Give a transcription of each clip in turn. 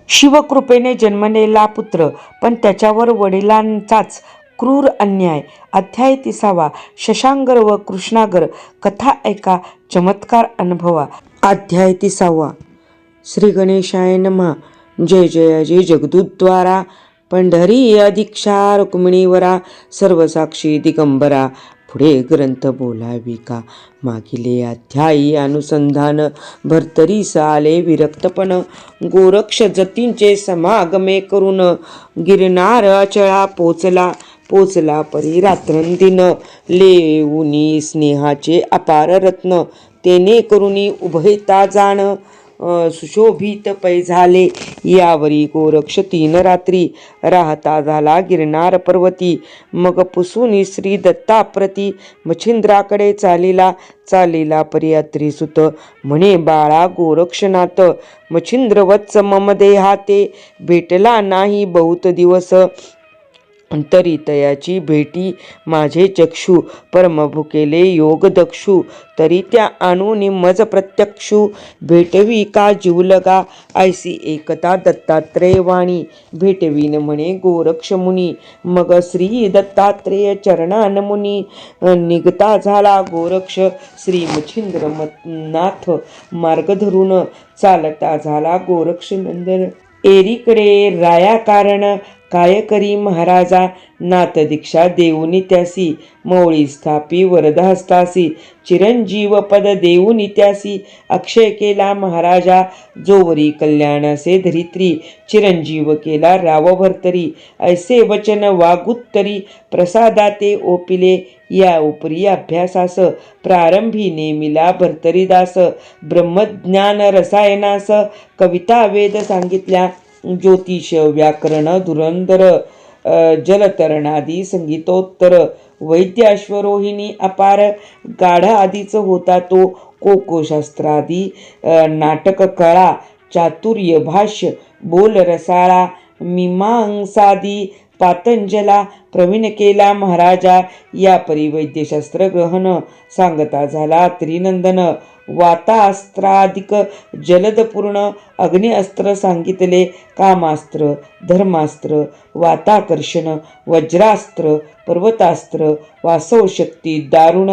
शिवकृपेने जन्मलेला पुत्र, पण त्याच्यावर वडिलांचाच क्रूर अन्याय. अध्याय 30. शशांगर व कृष्णागर. कथा ऐका, चमत्कार अनुभवा. अध्याय 30. श्री गणेशाय नमः. जय जयाजी जगदुद्वारा, पंढरी अधिक्षा रुक्मिणीवरा, सर्वसाक्षी दिगंबरा. पुढे ग्रंथ बोलावी का, मागिले अध्यायी अनुसंधान. भर्तरीस आले विरक्तपण, गोरक्ष जतींचे समागमे करून. गिरनार अचळा पोचला परी रात्रंदिन. लेऊनी स्नेहाचे अपार रत्न, तेने करुणी उभयता जाण. सुशोभित पै झाले यावरी गोरक्ष 3 रात्री. राहता झाला गिरनार पर्वती, मग पुसूनी श्री दत्ताप्रती. मच्छिंद्राकडे चालिला परी अत्रिसुत, म्हणे बाळा गोरक्षनाथ. मच्छिंद्रवत्स मम देहाते, भेटला नाही बहुत दिवस. तरी तयाची भेटी माझे चक्षु, परम भुकेले योग दक्षु. तरी त्या आणूनी मज प्रत्यक्षु, भेटवी का जीवलगा. ऐसी एकता दत्तात्रेय वाणी, भेटवीन म्हणे गोरक्ष मुनी. मग श्री दत्तात्रेय चरणानमुनी, निघता झाला गोरक्ष. श्री मच्छिंद्रनाथ मार्ग धरून, चालता झाला गोरक्ष नंदन. एरीकडे राया कारण, काय करी महाराजा. नाथ दीक्षा देऊनी त्यासी, मौळी स्थापी वरदहस्तासी. चिरंजीव पद देऊनी त्यासी, अक्षय केला महाराजा. जोवरी कल्याणासे धरित्री, चिरंजीव केला राव भर्तरी. ऐसे वचन वागुत्तरी, प्रसादाते ओपिले. या उपरी अभ्यासास, प्रारंभी नेमिला भर्तरीदास. ब्रह्मज्ञान रसायनास, कविता वेद सांगितल्या. ज्योतिष व्याकरण धुरंधर, जलतरणादी संगीतोत्तर. वैद्य अश्वरोहिणी अपार, गाढ आदीच होता तो. कोकोशास्त्रादी नाटक कळा, चातुर्य भाष्य बोल रसाळा. मीमांसादी पातंजला, प्रवीण केला महाराजा. या परी वैद्यशास्त्र ग्रहण, सांगता झाला त्रिनंदन. वातास्त्राधिक जलदपूर्ण, अग्निअस्त्र सांगितले. कामास्त्र, धर्मास्त्र, वाताकर्षण, वज्रास्त्र, पर्वतास्त्र, वासवशक्ती दारुण.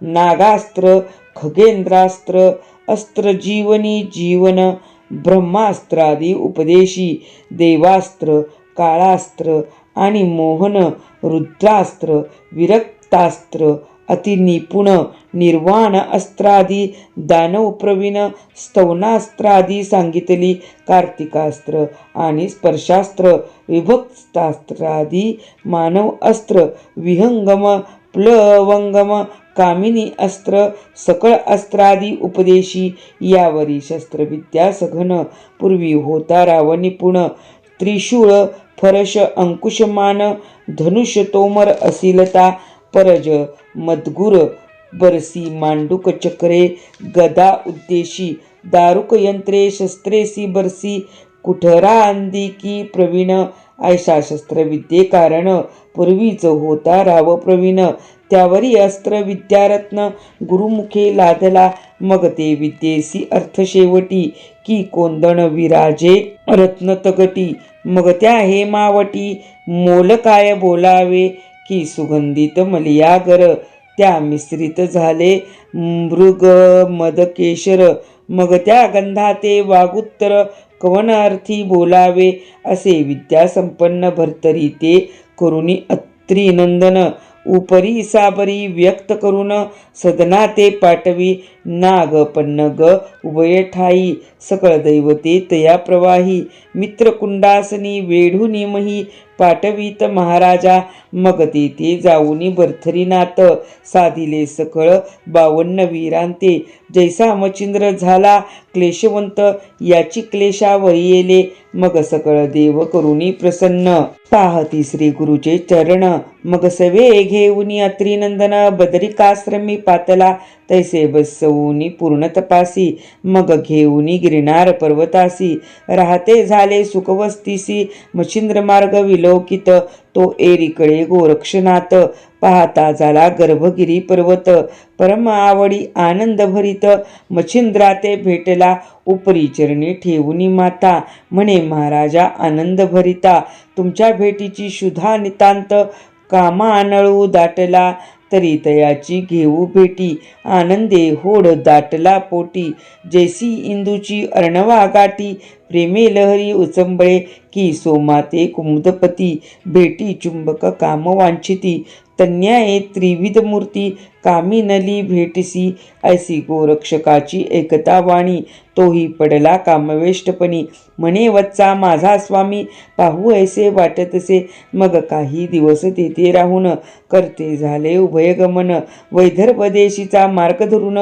नागास्त्र, खगेंद्रास्त्र, अस्त्र जीवनी जीवन. ब्रह्मास्त्रादी उपदेशी, देवास्त्र, काळास्त्र आणि मोहन. रुद्रास्त्र, विरक्तास्त्र, अतिनिपुण. निर्वाण अस्त्रादी दानव प्रवीण. स्तवनास्त्रादी सांगितली. कार्तिकास्त्र आणि स्पर्शास्त्र, विभक्तास्त्रादी मानव अस्त्र. विहंगम, प्लवंगम, कामिनी अस्त्र, सकळ अस्त्रादी उपदेशी. यावरी शस्त्रविद्या सघन, पूर्वी होता राव निपुण. त्रिशूळ, फरश, अंकुशमान, धनुष्य तोमर असिलता. परज, मदगुर, बरसी, मांडूक, चक्रे, गदा उद्देशी. दारुक यंत्रे, शस्त्रेसी बरसी. कुठरा अंदिकी प्रवीण. ऐशा शस्त्रविद्ये कारण, पूर्वीच होता राव प्रवीण. त्यावरी अस्त्र विद्यारत्न, गुरुमुखे लादला. मग ते विद्येसी अर्थ शेवटी, की कोंदण विराजे रत्न तगटी. मग त्या हेमावटी, मोल काय बोलावे, की सुगंधित मलियागर. त्या मिश्रित झाले मृग मद केशर. मग त्या गंधाते वागुत्तर, कवन अर्थी बोलावे. असे विद्यासंपन्न भर्तरी ते करुणी अत्रिनंदन. उपरी साबरी व्यक्त करून, सदना ते पाटवी. नाग पन्नग उभय ठाई, सकळ दैवते तया प्रवाही. मित्रकुंडासनी वेढुनी मही, पाटवीत महाराजा. मग तेथे जाऊनी भर्तरीनाथ, साधिले सकळ 52 वीरांते. जैसा मच्छिंद्र झाला क्लेशवंत, याची क्लेशावरी येले. मग सकळ देव करुणी प्रसन्न, पाहती श्री गुरुचे चरण. मग सवे घेऊनी अत्रिनंदन, बदरिकाश्रमी पातला. तैसे बसवूनी पूर्ण तपासी, मग घेऊनी गिरनार पर्वतासी, राहते झाले सुखवस्तीसी, मच्छिंद्र मार्ग विलोकित, तो एरीकडे गोरक्षनाथ, पाहता झाला गर्भगिरी पर्वत, परम आवडी आनंद भरित, मच्छिंद्राते भेटला उपरी चरणी ठेवूनी माता, म्हणे महाराजा आनंद भरिता, तुमच्या भेटीची शुद्धा नितांत, कामा आणळू दाटला तरी तयाची घेऊ भेटी, आनंदे होड दाटला पोटी, जैसी इंदूची अर्णवा गाठी, प्रेमे लहरी उचंबळे की सोमाते कुमुदपती, भेटी चुंबक काम वांछिती, तन्याये त्रिविध मूर्ती, कामी नली भेटसी, ऐसी गोरक्षकाची एकता वाणी, तोही पडला कामवेष्टपणी, म्हणे वत्सा माझा स्वामी, पाहू ऐसे वाटतसे, मग काही दिवस तेथे राहून, करते झाले उभय गमन, वैदर्भ देशीचा मार्ग धरून,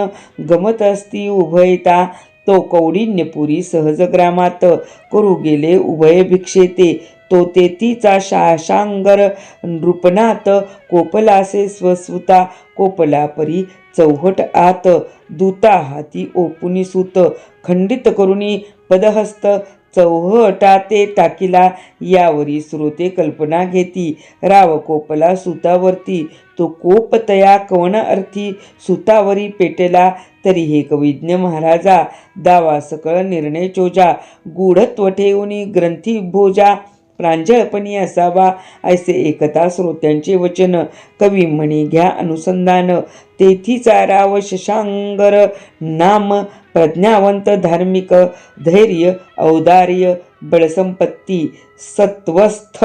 गमत असती उभयता, तो कौडिन्यपुरी सहज ग्रामात, करू गेले उभय भिक्षेते, तो तेथीचा शाशांगर नृपनाथ, कोपलासे स्वसुता, कोपला परी चौहट आत, दूता हाती ओपुनी सूत, खंडित करुनी पदहस्त, चौहटाते टाकिला, यावरी श्रोते कल्पना घेती, राव कोपला सुतावरती, तो कोप तया कवन अर्थी, सुतावरी पेटला तरी हे कविज्ञ महाराजा, दावा सकळ निर्णय चोजा, गूढत्व ठेवूनी ग्रंथी भोजा, प्रांजळपणी असावा ऐसे एकता श्रोत्यांचे वचन, कवी म्हणे घ्या अनुसंधान, तेथीचा राव शशांगर नाम, प्रज्ञावंत धार्मिक, धैर्य औदार्य बळसंपत्ती, सत्वस्थ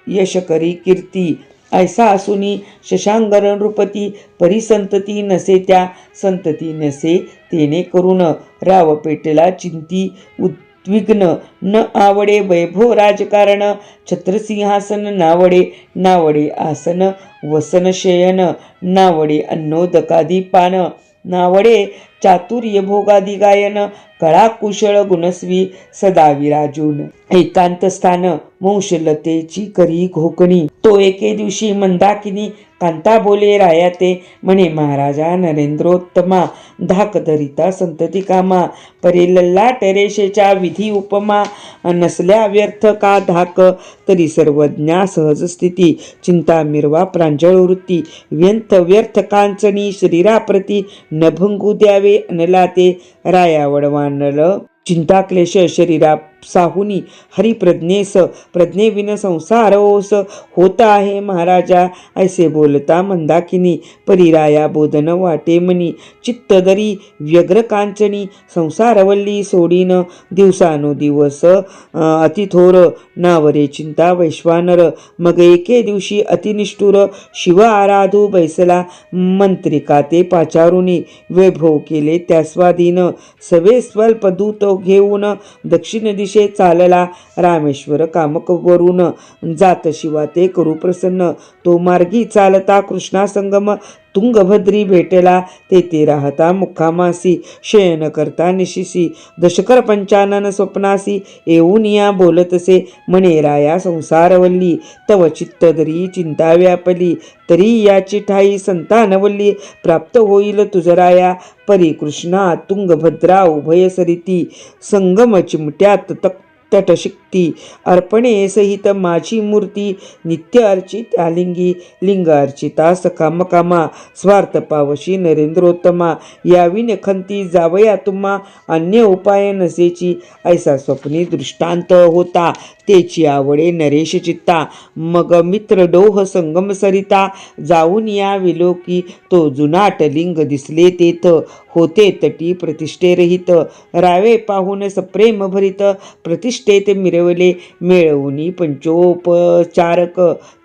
यशकरी कीर्ती, ऐसा असूनी शशांगर नृपती, परिसंतती नसे त्या, संतती नसे तेने करून, राव पेटला चिंती उद्विग्न, न आवडे वैभव राजकारण, छत्रसिंहासन नावडे, नावडे आसन वसन शयन, नावडे अन्नोदकादी पान, नावडे चातुर्य भोगादी गायन, कळा कुशळ गुणस्वी सदा विराजून, एकांत स्थान वंशलतेची करी घोकणी, तो एके दिवशी मंदाकिनी, कांता बोले रायाते, म्हणे महाराजा नरेंद्रोत्तमा, धाक धरिता संतती कामा, परे ललाट रेषेच्या विधी उपमा, नसल्या व्यर्थ का धाक, तरी सर्वज्ञा सहज स्थिती, चिंता मिरवा प्रांजळ वृत्ती, व्यंथ व्यर्थ कांचनी शरीराप्रती, नभंगू द्यावे अनलाते, राया वडवानल चिंता क्लेश शरीरा साहुनी, हरिप्रज्ञेस प्रज्ञेविन संसार ओस, होत आहे महाराजा ऐसे बोलता मंदाकिनी, परिराया बोधन वाटे मनी, चित्तदरी व्यग्र कांचनी, संसारवल्ली सोडीन, दिवसानुदिवस अतिथोर, नावरे चिंता वैश्वानर, मग एके दिवशी अतिनिष्ठुर, शिव आराधू बैसला, मंत्रिका ते पाचारुनी, वैभव केले त्या स्वाधीन, सवे स्वल्प दूत घेऊन, दक्षिण दिशे चालला, रामेश्वर कामक वरून, जात शिवा ते करू प्रसन्न, तो मार्गी चालता कृष्णा संगम, तुंगभद्री भेटला, तेथे राहता मुक्कामासी, शयन करता निशिसी, दशकर पंचानन स्वप्नासी, येऊन या बोलतसे, म्हणे राया संसारवल्ली, तव चित्तदरी चिंता व्यापली, तरी याची ठाई संतानवल्ली, प्राप्त होईल तुझराया, परी कृष्णा तुंगभद्रा उभय सरिती, संगम चिमट्यात तटशिक्ती, अर्पणे सहित माझी मूर्ती, नित्य अर्चित आलिंगी, लिंग अर्चिता सकामकामा, स्वार्थ पावशी नरेंद्रोत्तमा, याविन खंती जावया तुम्हा, अन्य उपाय नसेची, ऐसा स्वप्नी दृष्टांत होता, तेची आवडे नरेश चित्ता, मग मित्र डोह संगम सरिता, जाऊन या विलोकी, तो जुनाट लिंग दिसले तेथ, होते तटी प्रतिष्ठेरहित, रावे पाहून सप्रेम भरित, प्रतिष्ठेत मिरवले, मिळवूनी पंचोपचारक,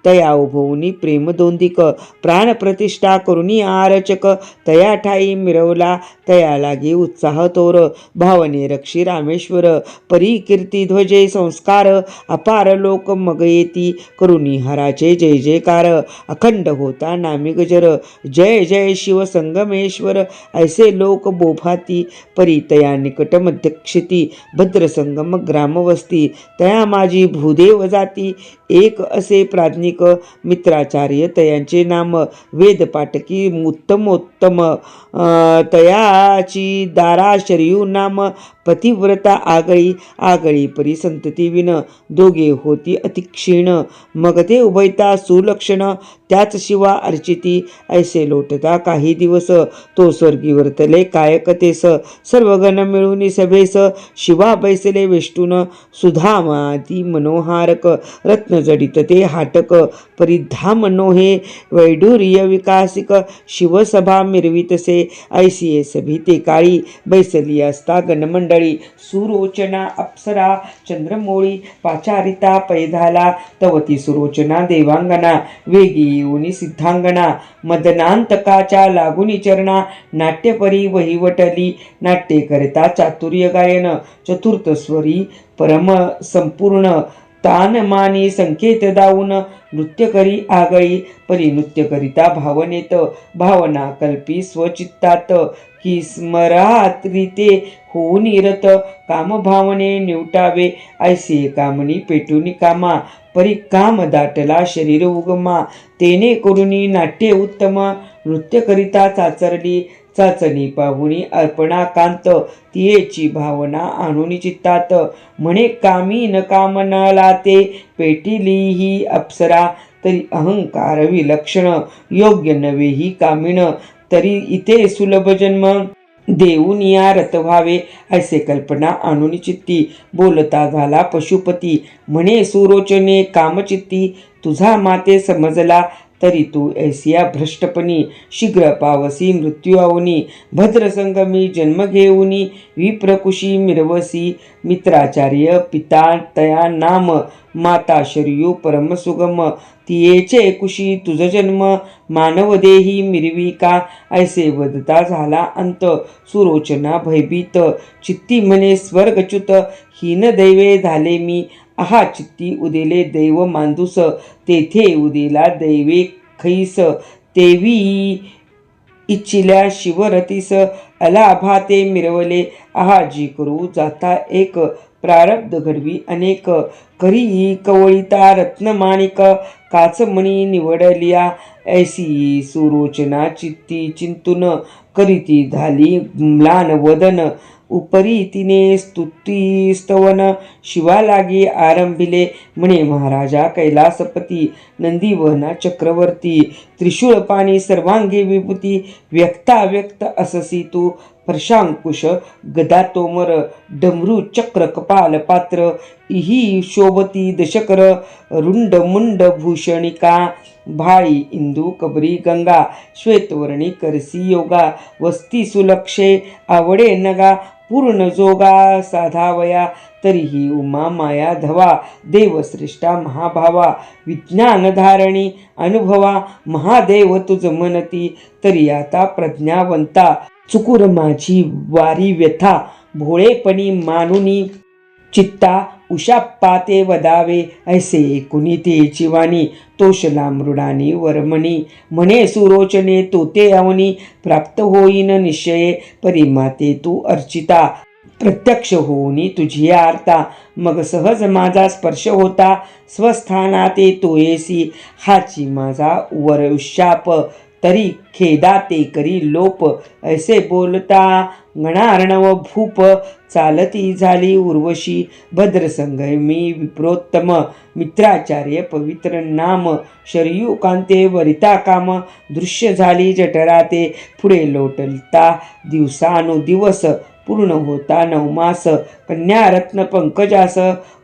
तया उभवूनी प्रेमदोंदिक, प्राणप्रतिष्ठा करुणी आरचक, तया ठाई मिरवला, तया लागे उत्साह तोर, भावने रक्षी रामेश्वर, परी कीर्ती ध्वजे संस्कार, अपार लोक मग येती, करुणी हराचे जय जयकार, अखंड होता नामी गजर, जय जय शिव संगमेश्वर, ऐसे लोक बोभाती, परी तया निकट मध्यक्षिती, भद्रसंगम ग्रामवस्ती, तया माझी भूदेव जाती, एक असे प्राज्ञिक अनेक मित्राचार्य तयांचे नाम वेद पाटकी उत्तमोत्तम तयाची दारा शरयू नाम पतिव्रता आगळी आगळी परी संतती विन दोघे होती अतिक्षीण मग ते उभयता सुलक्षण त्याच शिवा अर्चिती ऐसे लोटता काही दिवस तो स्वर्गी वर्तले काय कथेस सर्वगण मिळून सभेस शिवा बैसले वेष्टून सुधामाती मनोहारक रत्न जडित ते हाटक परिधाम नोहे वैडूर्य विकासिक शिवसभा मिरवितसे ऐसिये सभी ते काळी बैसली असता गणमंडळी सुरोचना अप्सरा चंद्रमोळी पाचारिता पैधाला तवती सुरोचना देवांगना वेगी येऊनी सिद्धांगना मदनांतकाच्या लागुनी चरणा नाट्यपरी वहिवटली नाट्ये करता चातुर्य गायन चतुर्थ स्वरी परम संपूर्ण तानमानी संकेत दावून नृत्य करी आगळी परी नृत्य करिता भावनेत भावना कल्पी स्वचित्तात की स्मरात्रिते होऊन रत कामभावने निवटावे ऐसे कामनी पेटूनी कामा परी काम दाटला शरीर उगमा तेने करुणी नाट्ये उत्तम नृत्य करिता चाचरली चाचणी पाहुणी अर्पणा कांत तियेची भावना आणून चित्तात म्हणे कामी न काम न लाते पेटिली ही अप्सरा तरी अहंकार विलक्षण योग्य नवे ही कामिण तरी इथे सुलभ जन्म देऊन या रत व्हावे ऐसे कल्पना आणून चित्ती बोलता झाला पशुपती म्हणे सुरोचने कामचित्ती तुझा माते समजला तरी तू ऐसिया भ्रष्टपणी शीघ्र पावसी मृत्यू आवनी भद्रसंगमी जन्म घेऊनी विप्रकुशी मिरवसी मित्राचार्य पिता तया नाम माता शर्यू परमसुगम तियेचे कुशी तुझ जन्म मानवदेही मिरविका ऐसे वदता झाला अंत सुरोचना भयभीत चित्ती म्हणे स्वर्गच्युत हीन दैवे झाले मी आहा चित्ती उदेले दैव मांदूस तेथे उदेला दैवे खैस तेवी इच्छिल्या शिवरतीस अलाभाते मिरवले आहा जी करू जाता एक प्रारब्ध घडवी अनेक करी कवळिता रत्नमाणिक काचमणी निवडलिया ऐसी सुरोचना चित्ती चिंतून करीती झाली म्लान वदन उपरी तिने स्तुती स्तवन शिवा लागी आरंभिले म्हणे महाराजा कैलासपती नंदीवना चक्रवर्ती त्रिशूळ पाणी सर्वांगी विभूती व्यक्ताव्यक्त अससी तू प्रशांकुश गदा तोमर डमरू चक्र कपाल पात्र इही शोभती दशकर रुंड मुंड भूषणिका भाळी इंदू कबरी गंगा श्वेतवर्णी करसी योगा वस्ती सुलक्षे आवडे नगा पूर्ण जोगा साधावया तरीही उमा माया धवा देवश्रेष्ठा महाभावा विज्ञानधारणी अनुभवा महादेव तुझ मनती तरी आता प्रज्ञावंता चुकुर माझी वारी व्यथा भोळेपणी मानुनी चित्ता उशापाते वदावे ऐसे कुणी ते वाणी तोषला मृडानी वर्मणी म्हणे सुरोचने तोते अवनी प्राप्त होईन निश्चये परिमाते तू अर्चिता प्रत्यक्ष होऊनी तुझी आरता मग सहज माझा स्पर्श होता स्वस्थानाते तोयेसी हाची माझा वरशाप तरी खेदाते करी लोप ऐसे बोलता गणार्णव भूप चालती झाली उर्वशी भद्रसंगमी विप्रोत्तम मित्राचार्य पवित्र नाम शरयू कांते वरिता काम दृश्य झाली जठराते पुढे लोटलता दिवसानुदिवस पूर्ण होता नवमास कन्यारत्न पंकजास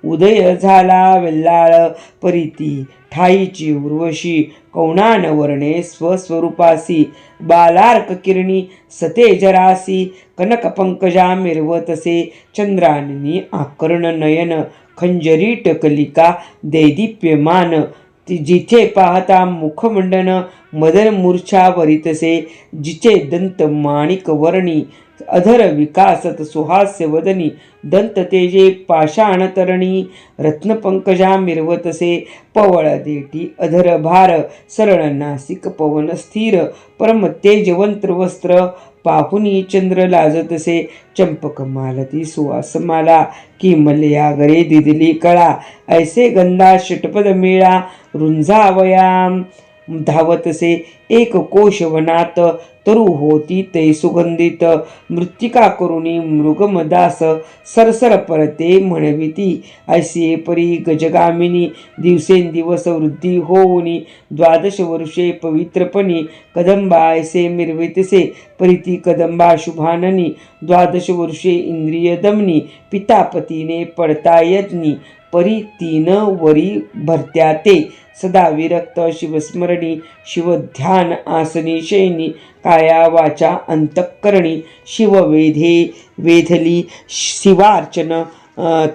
उदय झाला वेल्लाळ परिती ठाईची उर्वशी कौणानवर्णे स्वस्वरूपासी बालार्क किरणी सतेजरासी कनक पंकजा मिरवतसे चंद्राननी आकर्ण नयन खंजरीट कलिका दैदिप्यमान जिथे पाहता मुखमंडन मदन मूर्छा वरितसे जिचे दंत माणिक वर्णी अधर विकासत सुहास्य वदनी दंत तेजे पाषाणतरणी रत्नपंकजा मिरवतसे पवळ देठी अधर भार सरळ नासिक पवन स्थिर परम तेजवंत वस्त्र पाहुनी चंद्र लाजतसे चंपक मालती सुवास माला की मलयागरे दिदली कळा ऐसे गंधा षटपद मेळा रुंजावयाम धावतसे एक कोश वनात तरु होती ते सुगंधित मृत्तिका करुणी मृगमदास सरसर परते म्हणविती ऐसे परी गजगामिनी दिवसेंदिवस वृद्धी होऊनी 12 वर्षे पवित्रपणी कदंबा ऐसे मिरवितसे परिती कदंबा शुभाननी 12 वर्षे इंद्रिय दमनी पितापतीने पडता यज्ञी परी 3 वरी भरत्या ते सदा विरक्त शिवस्मरणी शिवध्यान आसनी शयनी काया वाचा अंतःकरणी शिववेधे वेधली शिवार्चन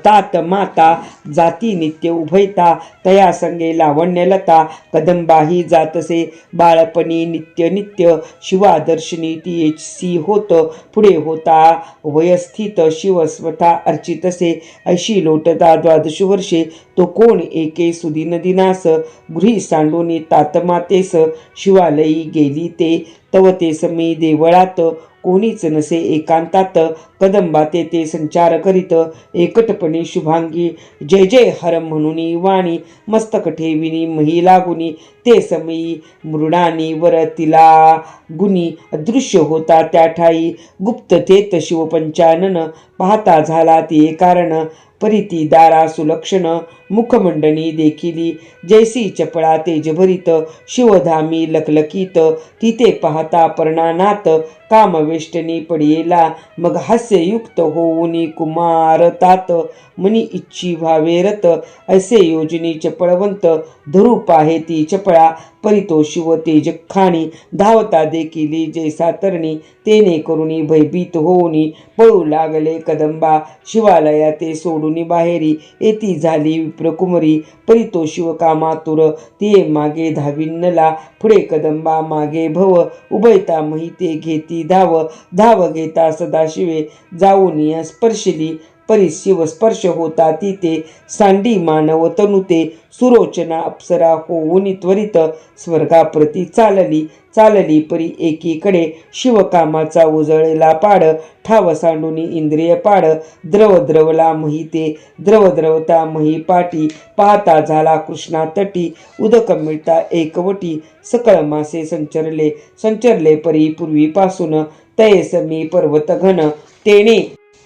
तात माता जाती नित्य उभयता तया संगे लावण्यलता कदंबाही जातसे बाळपणी नित्य नित्य शिवादर्शनी ती होत पुढे होता वयस्थित शिव स्वतः अर्चितसे ऐशी लोटता 12 वर्षे तो कोण एके सुदिन दिनास गृही सांडूनी तातमातेस शिवालयी गेली ते तव ते समी देवळात कोणीच नसे एकांतात कदंबा ते संचार करीत एकटपणे शुभांगी जय जय हर म्हणून वाणी मस्तक ठेविनी मही लागुनी ते समयी मृडानी वर तिला गुणी अदृश्य होता त्या ठाई गुप्ततेत शिवपंचानन पाहता झाला ते कारण परिती दारा सुलक्षण मुखमंडनी देखिली जैसी चपळा तेजभरित शिवधामी लकलकीत तिथे पाहता पर्णानात कामवेष्टनी पडियेला मग हास्ययुक्त होऊनी कुमारतात मनी इच्छी भावेरत ऐसे योजनी चपळवंत धरू पाहे ती चपळा परितो शिव तेज खाणी धावता देखिली जैसा तरणी तेने करुणी भयभीत होऊनी पळू लागले कदंबा शिवालया ते सोडूनी बाहेरी येती झाली विप्रकुमरी परितो शिव कामातुर ते मागे धाविन्नला पुढे कदंबा मागे भव उभयता महिते घेती धाव घेता सदाशिवे जाऊन या स्पर्शिली परी शिव स्पर्श होता तिथे सांडी मानव तनुते सुरोचना अप्सरा होऊन त्वरित स्वर्गाप्रती चालली परी एकीकडे शिवकामाचा उजळलेला पाड ठाव सांडूनी इंद्रिय पाड द्रवला महिते द्रवता मही पाटी पाहता झाला कृष्णा तटी उदक मिळता एकवटी सकळ मासे संचरले परी पूर्वीपासून तयसमी पर्वत घन तेने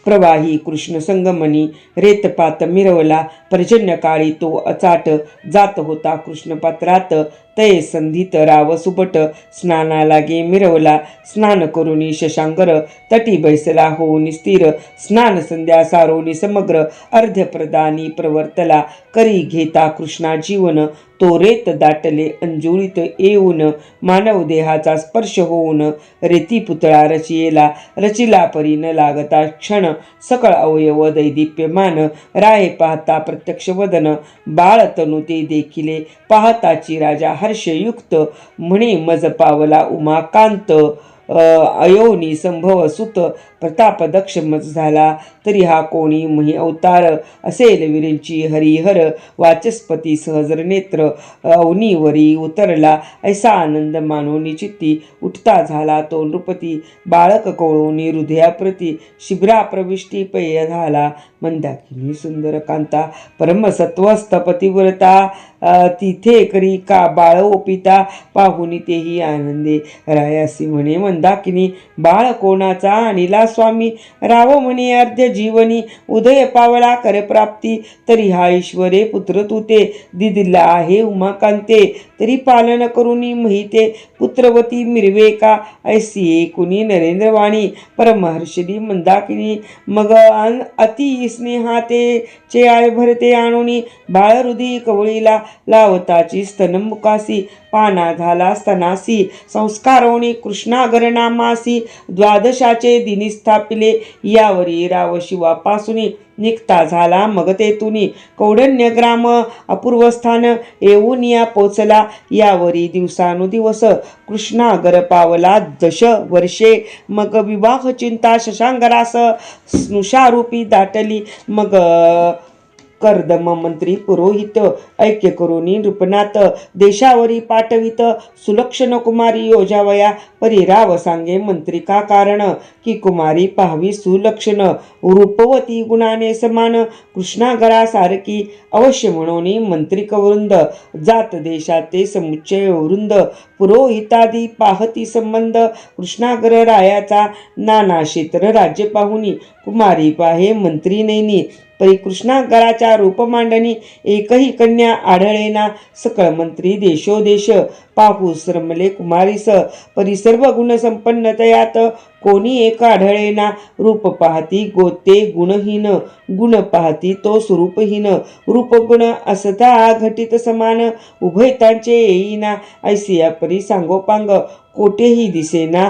प्रवाही कृष्ण संगमनी रेतपात मिरवला पर्जन्य काळी तो अचाट जात होता कृष्णपात्रात तय संधीत राव सुपट स्नाना लागे मिरवला स्नान करुनी शशांकर तटी बैसला होऊन स्थिर स्नान संध्या सारोनी समग्र अर्ध्यप्रदानी प्रवर्तला करी घेता कृष्णा जीवन तो रेत दाटले अंजुळीत येऊन मानव देहाचा स्पर्श होऊन रेती पुतळा रचिला परी न लागता क्षण सकळ अवयव दैदिप्यमान राये पाहता प्रत्यक्ष वदन बाळ तनु ते देखिले पाहताची राजा हर्षयुक्त म्हणे मज पावला उमाकांत अयोनी संभव सुत प्रताप दक्ष मज झाला तरी हा कोणी मही अवतार असेल विरिंची हरिहर वाचस्पती सहजर नेत्र अवनीवरी उतरला ऐसा आनंद मानवनी चित्ती उठता झाला तो नृपती बाळक कोळोनी हृदयाप्रती शिबिरा प्रविष्टी पेय झाला मंदाकिनी सुंदर कांता परमसत्वस्थ पतिव्रता तिथे करी का बाळ ओपिता पाहुनी तेही आनंदे रायासी म्हणे मंदाकिनी बाळ कोणाचा आणिला स्वामी राव म्हणे अर्ध्य जीवनी उदय पावला कर प्राप्ती तरी हा ईश्वरे पुत्र तू ते दिदिला आहे उमाकांते तरी पालन करुनी महिते पुत्रवती मिरवे का ऐसी कुणी नरेंद्रवाणी परमहर्षिनी मंदाकिनी मग अति स्नेहाते चे आय भरते आणुनी बाळ हृदय कवळीला लावताची स्तनमुखासी पाना झाला स्तनासी संस्कारोनी कृष्णागरनामासी द्वादशाचे दिनी स्थापिले यावरी राव शिवापासूनी निघता झाला मग तेथुनी कौंडण्य ग्राम अपूर्व स्थान येऊन या पोचला यावरी दिवसानुदिवस कृष्णागर पावला 10 वर्षे मग विवाह चिंता शशांगरास स्नुषारूपी दाटली मग कर्दम मंत्री पुरोहित ऐक्य करुणी नृपनाथ देशावरी पाठवित सुलक्षण कुमारी योजावया परिराव सांगे मंत्रिका कारण की कुमारी पाहावी सुलक्षण रूपवती गुणाने समान कृष्णागरा सारखी अवश्य म्हणून मंत्रिकवृंद जात देशाते समुच्चय वृंद पुरोहितादी पाहती संबंध कृष्णागर रायाचा नाना क्षेत्र राज्य पाहुनी कुमारी पाहे मंत्री नैनी परी कृष्णागराच्या रूप मांडणी एकही कन्या आढळेना सकळ मंत्री देशोदेश पाहू श्रमले कुमारीस परी सर्व गुण संपन्न तयात कोणी एक आढळेना रूप पाहती गोते गुणहीन गुण पाहती तो स्वरूपहीन रूप गुण असता घटित समान उभयतांचे येईना ऐसिया परी सांगोपांग कोठेही दिसेना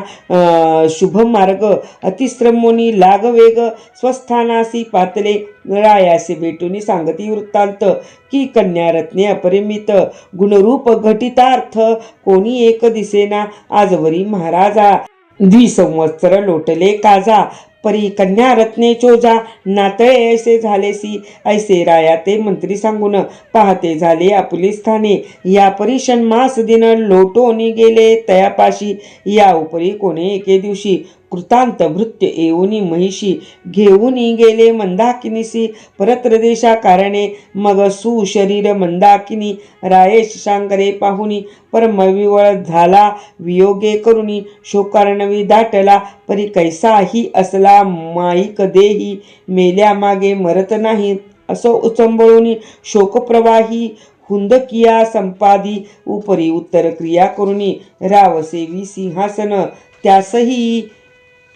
शुभ मार्ग अतिश्रमोनी लाग वेग स्वस्थानासी पातले रायासी भेटूनी सांगती वृत्तांत की कन्यारत्ने अपरिमित गुणरूप घटितार्थ कोणी एक दिसेना आजवरी महाराजा 2 संवत्सर लोटले काजा परी कन्या रत्ने चोजा नातळे ऐसे झालेसी ऐसे राया ते मंत्री सांगून पाहते झाले आपुली स्थाने या परी षण्मास दिन लोटोनी गेले तयापाशी या उपरी कोणे एके दिवशी कृतांत भृत्य येऊनी महिषी घेऊनी गेले मंदाकिनीसी परत्र देशा कारणे मग सुशरीर मंदाकिनी रायेश शांकरे पाहुनी परमविवळ झाला वियोगे करुणी शोकार्णवी दाटला परी कैसाही असला माईक देही मेल्या मागे मरत नाही असो उचंबळूनी शोकप्रवाही हुंदकिया संपादी उपरी उत्तर क्रिया करुणी रावसेवी सिंहासन त्यासही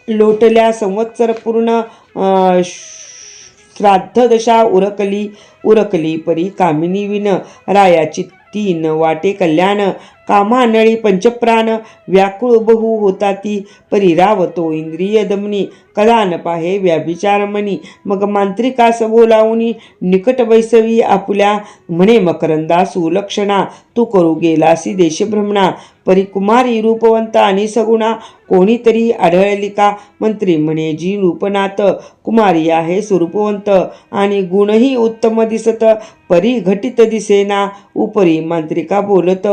लोटल्या संवत्सर पूर्ण श्राद्ध दशा उरकली परी कामिनी विन रायाची 3 वाटे कल्याण कामानळी पंचप्राण व्याकुळ बहु होता ती परिराव तो इंद्रिय दमनी कला न पाहे व्याभिचारमणी मग मांत्रिकास बोलावूनी निकट वैसवी आपुल्या म्हणे मकरंदा सुलक्षणा तू करू गेलासी देशभ्रमणा परी कुमारी रूपवंत आणि सगुणा कोणीतरी आढळली का मंत्री म्हणे जी रूपनाथ कुमारी आहे स्वरूपवंत आणि गुणही उत्तम दिसत परी घटित दिसेना उपरी मांत्रिका बोलत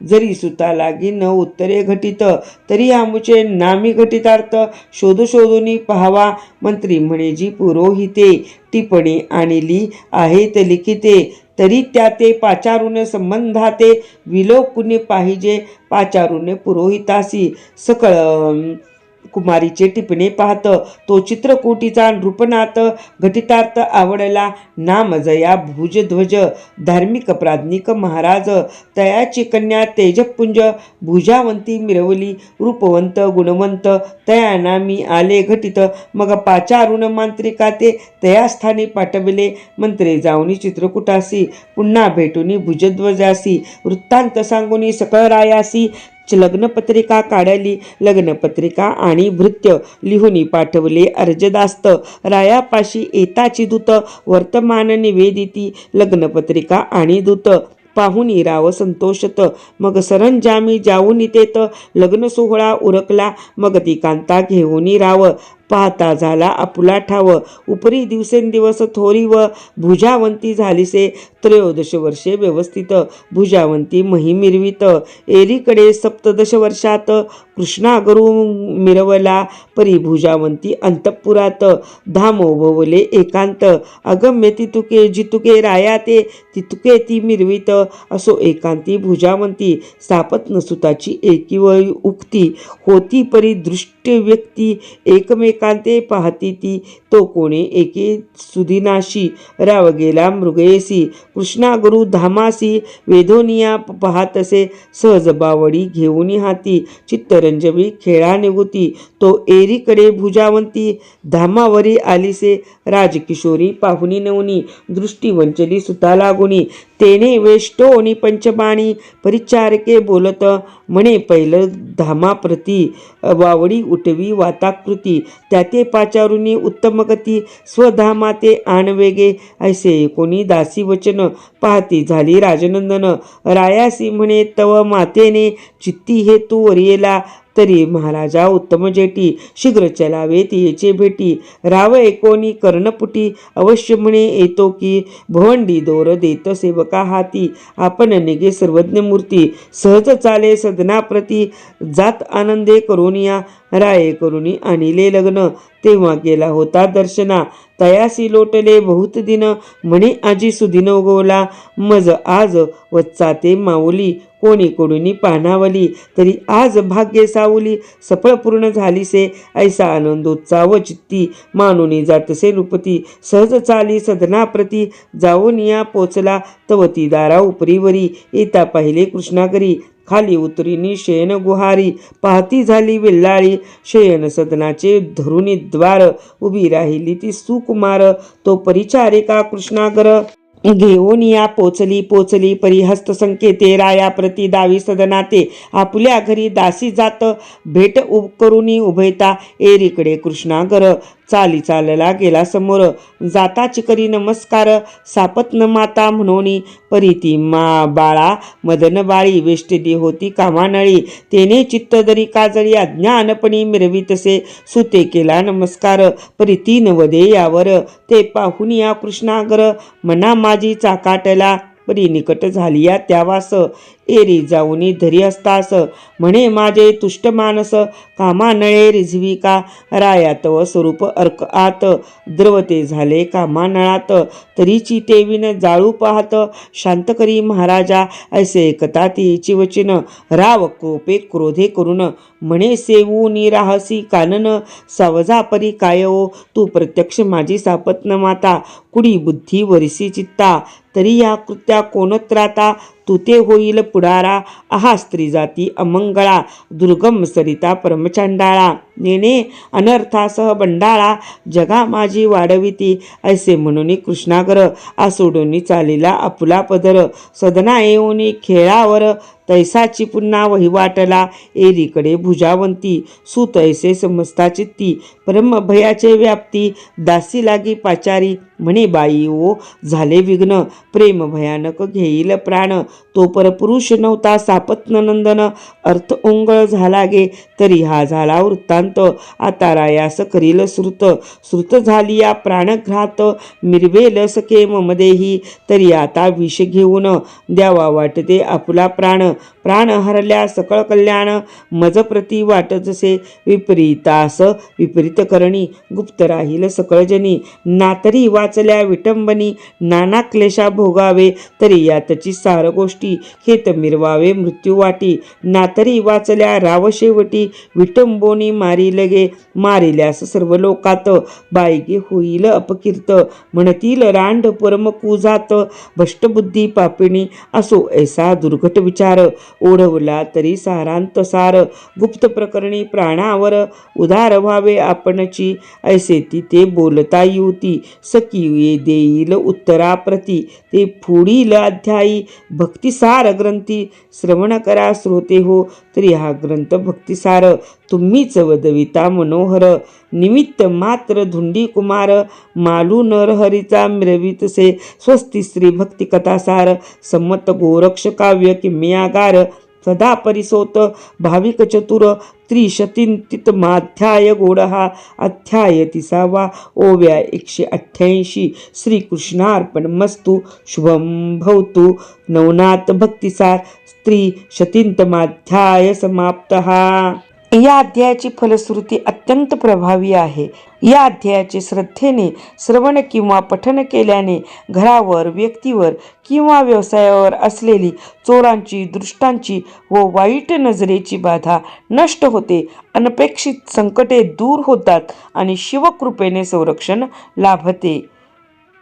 जरी सुता लागी न उत्तरे घटित तरी आमुचे नामी घटितार्थ शोधूनी पाहावा मंत्री म्हणे जी पुरोहिते टिपणे आणली आहेत लिखिते तरी त्या ते पाचारून संबंधाते विलोकुने पाहिजे पाचारून पुरोहितासी सकळ कुमारीचे टिपणे पाहत तो चित्रकूटीचा नृपनाथ घटितार्थ आवडला नाम जया भुजध्वज धार्मिक प्राज्ञिक महाराज तयाची कन्या तेजपुंज भुजावंती मिरवली रूपवंत गुणवंत तया नामी आले घटित मग पाचारून मांत्रिका ते तयास्थानी पाठविले मंत्रे जाऊनी चित्रकूटासी पुन्हा भेटूनी भुजध्वजासी वृत्तांत सांगुनी सकळ रायासी लग्नपत्रिका काढली लग्नपत्रिका आणि भृत्य लिहुनी पाठवले अर्जदास्त रायापाशी येताची दूत वर्तमान निवेदिती लग्नपत्रिका आणि दूत पाहुनी राव संतोषत मग सरंजामी जाऊन तेत लग्न सोहळा उरकला मग ती कांता घेऊनी राव पाहता झाला आपुला ठाव उपरी दिवसेंदिवस थोरी व भुजावंती झालीसे 13 वर्षे व्यवस्थित भुजावंती महिमिरवित एरीकडे 17 वर्षात कृष्णागरू मिरवला परी भुजावंती अंतपुरात धामोभवले एकांत अगम्य तितुके जितुके राया ते तितुके ती मिरवित असो एकांती भुजावंती सापत नसुताची एकीव उक्ती होती परी दृष्टी व्यक्ती एकमेकांते पाहती ती तो कोणे एके सुदिनाशी राव गेला मृगयेसी कृष्णागुरु धामासी वेधोनिया पाहतसे सहज बावडी घेऊनी हाती चित्तरंजवी खेळा निगुती तो एरीकडे भुजावंती धामावरी आलीसे राजकिशोरी पाहुनी नवनी दृष्टी वंचली सुता लागुनी तेने वेष्टोनी पंचबाणी परिचारके बोलत म्हणे पैल धामाप्रती वावडी उठवी वाताकृती त्याते पाचारुनी उत्तमगती स्वधामाते आणवेगे ऐसे कोणी दासी वचन पाहती झाली राजनंदन रायासी म्हणे तव मातेने चित्ती हे तू वरियेला तरी महाराजा उत्तम जेटी, शीघ्र चलावे तियेचे भेटी, राव एकोणी कर्णपुटी, अवश्य म्हणे येतो की, भवंडी दोर देत सेवका हाती, आपण निगे सर्वज्ञ मूर्ती, सहज चाले सदनाप्रती, जात आनंदे करोनिया, राये करुणी आणिले लग्न, तेव्हा गेला होता दर्शना, तयासी लोटले बहुत दिन, म्हणे आजी सुदिन उगवला, मज आज वच्चा ते माऊली, कोणी कोडूनी पानावली, तरी आज भाग्य सावली, सफळ पूर्ण झालीसे, ऐसा आनंदोत्साव चित्ती, मानुनी जातसे नृपती, सहज चाली सदनाप्रती, जाऊन या पोचला तवती दारा उपरीवरी, येता पाहिले कृष्णाकरी, खाली उतरिनी शयन गुहारी, पाहती झाली वेल्लाळी, शयन सदनाचे धरुनी द्वार, उभी राहिली ती सुकुमार, तो परिचारिका कृष्णागर, घेऊन या पोचली परी हस्तसंकेते, राया प्रती दावी सदनाते, आपल्या घरी दासी जात, भेट करुनी उभयता, एरीकडे कृष्णागर, चाली चालला गेला समोर, जाता चिकरी नमस्कार, सापत्न माता म्हणोनी, परी ती बाळा मदन बाळी, वेष्टेदी होती कामानळी, तेने चित्त दरी काजळी, अज्ञानपणी मिरवितसे, सुते केला नमस्कार, परी तीन वदे यावर, ते पाहून या कृष्णागर, मना माझी चाकाटला, परी निकट झाली या त्यावास, एरी जाऊनी धरी असतास, म्हणे माझे तुष्ट मानस, कामानळे रिझविका, राया तव स्वरूप अर्क आत, द्रवते झाले कामानळात, तरीची तेविन जाळू पाहत, शांत करी महाराजा, ऐसे ऐकता तिची वचन, राव कोपे क्रोधे करून, म्हणे सेवूनी राहसी कानन, सावजा परी काय ओ, तू प्रत्यक्ष माझी सापत्न माता, कुडी बुद्धी वरिसी चित्ता, तरी या कृत्या कोण त्राता, तू ते होईल पुढारा, आहा स्त्री जाती अमंगळा, दुर्गम सरिता परमचांडाळा, नेणे अनर्थासह बंडाळा, जगा माझी वाढविती, ऐसे म्हणून कृष्णागर, आसोडून चालीला आपुला पदर, सदना येऊन खेळावर, तैसाची पुन्हा वहिवाटला, एरीकडे भुजावंती, सुत ऐसे समजता चित्ती, परमभयाचे व्याप्ती, दासी लागी पाचारी, म्हणे बाई ओ झाले विघ्न, प्रेम भयानक घेईल प्राण, तो परपुरुष नव्हता सापत्न नंदन, अर्थ ओंगळ झाला गे, तरी हा झाला वृत्तांत, आता रायास करील श्रुत झाली या प्राणघात, मिरवेल सखे ममदेही, तरी आता विष घेऊन, द्यावा वाटते आपुला प्राण हरल्या सकळ कल्याण, मज प्रती वाटतसे, विपरीतास विपरीत करणी, गुप्त राहील सकळ जनी, नातरी वाचल्या विटंबनी, नाना क्लेशा भोगावे, तरी यातची सार गोष्टी, खेत मिरवावे मृत्यू वाटी, नातरी वाचल्या राव शेवटी, विटंबोनी मारी लगे, मारिल्यास सर्व लोकात, बायगे होईल अपकीर्त, म्हणतील रांड परम कुजात, भ्रष्टबुद्धी पापिणी, असो ऐसा दुर्घट विचार, ओढवला तरी सारांत सार, गुप्त प्रकरणी प्राणावर, उदार व्हावे आपणची, ऐसे तिथे बोलता युती, सखी देईल उत्तराप्रती, ते पुढील अध्यायी, भक्तिसार ग्रंथी, श्रवण करा श्रोते हो, तरी हा ग्रंथ भक्तिसार, तुम्हीच वदविता मनोहर, निमित्त मात्र धुंडी कुमार, मालू नरहरीचा मिरवितसे, स्वस्ती श्री भक्ती कथासार, संमत गोरक्ष काव्य किम्यागार, सदा परिसोत भाविक चतुर, त्रिशतींतित माध्याय गोडहा, अध्याय 30 ओव्या 188, श्रीकृष्णार्पण मस्तु, शुभम भवतु. नवनाथ भक्तिसार त्रिशतींतमाध्याय समाप्तः. या अध्यायाची फलश्रुती अत्यंत प्रभावी आहे. या अध्यायाचे श्रद्धेने श्रवण किंवा पठन केल्याने घरावर, व्यक्तीवर किंवा व्यवसायावर असलेली चोरांची, दुष्टांची व वाईट नजरेची बाधा नष्ट होते, अनपेक्षित संकटे दूर होतात आणि शिवकृपेने संरक्षण लाभते.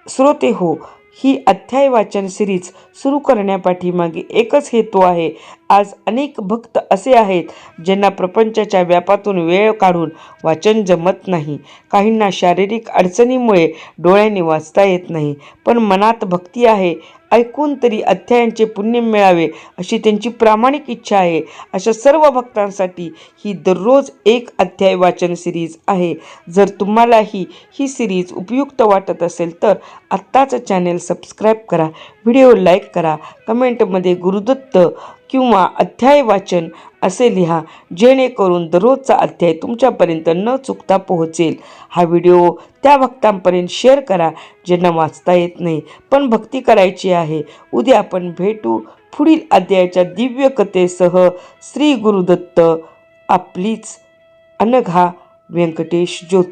श्रोते हो, ही अध्याय वाचन सिरीज सुरू करण्यापाठीमागे एकच हेतू आहे. आज अनेक भक्त असे आहेत ज्यांना प्रपंचाच्या व्यापातून वेळ काढून वाचन जमत नाही. काहींना शारीरिक अडचणीमुळे डोळ्यांनी वाचता येत नाही, पण मनात भक्ती आहे, ऐकून तरी अध्यायांचे पुण्य मिळावे अशी त्यांची प्रामाणिक इच्छा आहे. अशा सर्व भक्तांसाठी ही दररोज एक अध्याय वाचन सिरीज आहे. जर तुम्हालाही ही सिरीज उपयुक्त वाटत असेल तर आत्ताच चॅनेल सबस्क्राईब करा, व्हिडिओ लाईक करा, कमेंटमध्ये गुरुदत्त किंवा अध्याय वाचन असे लिहा, जेणेकरून दररोजचा अध्याय तुमच्यापर्यंत न चुकता पोहोचेल. हा व्हिडिओ त्या भक्तांपर्यंत शेअर करा ज्यांना वाचता येत नाही पण भक्ती करायची आहे. उद्या आपण भेटू पुढील अध्यायाच्या दिव्य कथेसह. श्री गुरुदत्त. आपलीच अनघा व्यंकटेश ज्योती.